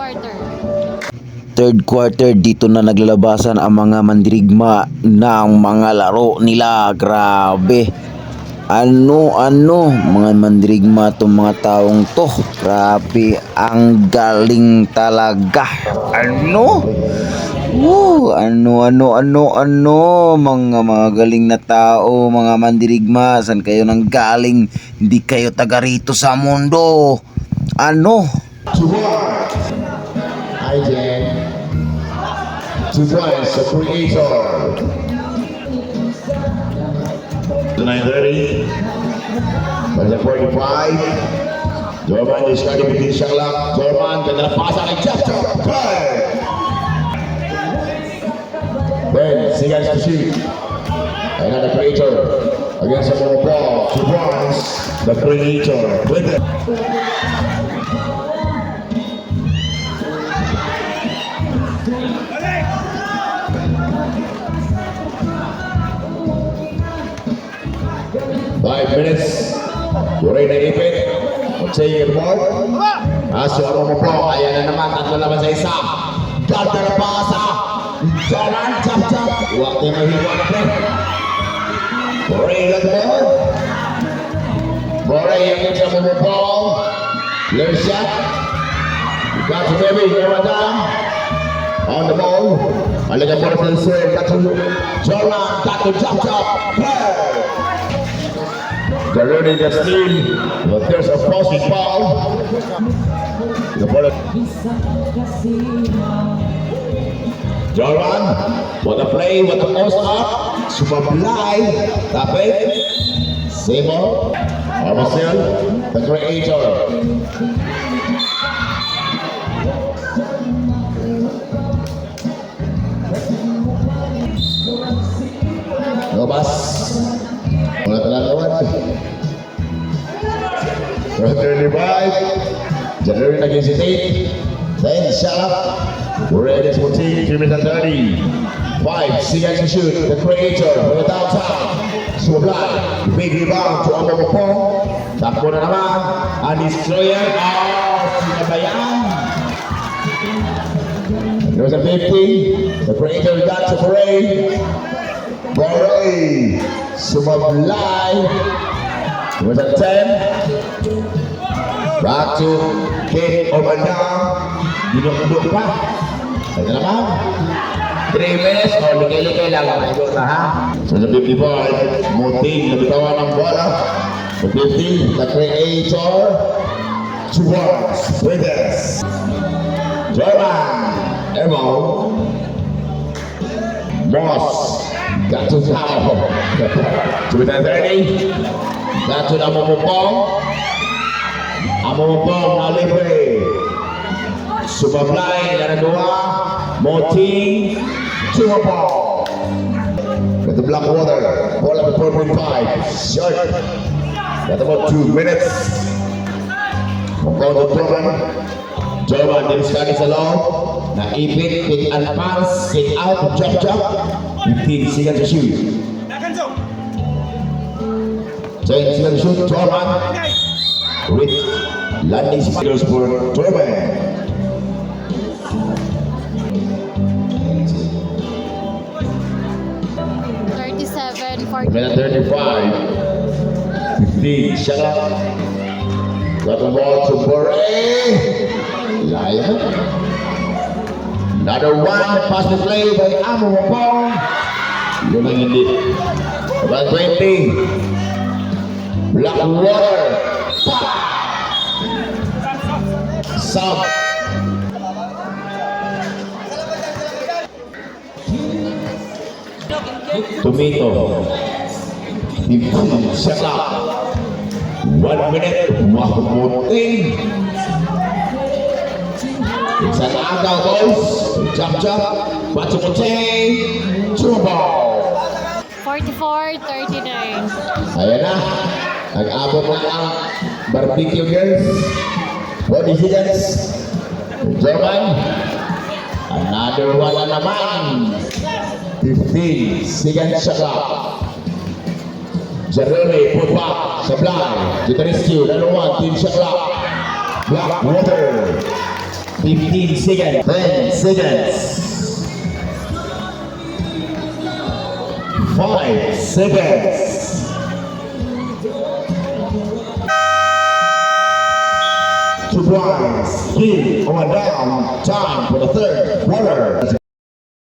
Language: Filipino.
quarter. Third quarter, dito na naglalabasan ang mga mandirigma ng mga laro nila. Grabe. Ano, mga mandirigma itong mga taong to. Grabe, ang galing talaga. Ano? Mga galing na tao, mga mandirigma. Saan kayo nang galing? Hindi kayo taga rito sa mundo. Ano? Hi, Jen. 2 points, the creator. The 9:30. By the 45. Jorman is ready to finish ang lock. Jorman, ganda na pasa kay Jeff. Then, Sigas to shoot. Another creator. Against the ball. 2 points, the creator. With it. Five minutes. Turay na ipit. Say your ball. Aso ang mo po. Ayan na naman. Tatlo naman sa isa. Ganda na pasa. Jalan. Chap. Huwag tayo mahiwa na po. Turay na ball. Turay ang isa mo mo po. Clear shot. Got to baby. Never down. On the ball. Alaga po na sa sir. Got to Jalan. Got to chap. Play. They're running the steam, but there's a false foul. The ball. Joran, what a play, what a post up. Superfly, tapit. Simo, Armacil, the creator. Lobas. Wala talaga 35. January against the Tate. Then Shalap. Red is 14. 3 minutes and 30. 5. Sigas to shoot. The creator. From the downtown. Sublime. Big rebound to Amamopong. Takbo na naman. And destroyer. Sinabayan. There's a 50. The creator got to Bray. Bray. Sublime. With a 10. Back to Kate Obandang. Duduk-duduk pa. Ito naman. 3 minutes. O, likay-likay lang. Ito na ha. So sa 55, Muting nabitawan ng bola. Sa 50, the creator. Towards with us. German. Emo. Moss. Got to Tao. To the 30. Got to Amamopong. Amamopong na libre. Sumablay na nagawa. Moting. Tumapong. With the Blackwater. Ball up at 4.5. Short. Got about 2 minutes. Mopong the program. German Dennis sa loob. Naipit. Pick and pass. Kick out. Jump. 15 seconds to shoot. Seconds to shoot. German. With landing spiders for German. 35. 15. Shut up. Got the ball to Bore. Lion. Another one. Pass the play by Amamopong. Yun ang hindi. About 20. Blackwater. Sub. Tomato. 15. Shut up. 1 minute. Muting. It's an agaw, boys. Jump. Bato Muting. Turbo. 44-39. Ayan na. Nag-abot na ang barbecue girls. What is it? German. Another one na naman. 15. Sigan Shaka. Jeremy, put back. Sublime. To the rescue. Number 1, Team Shaka. Blackwater. 15 seconds. 10 seconds. 5 seconds. Two points. Keep on down. Time for the third quarter.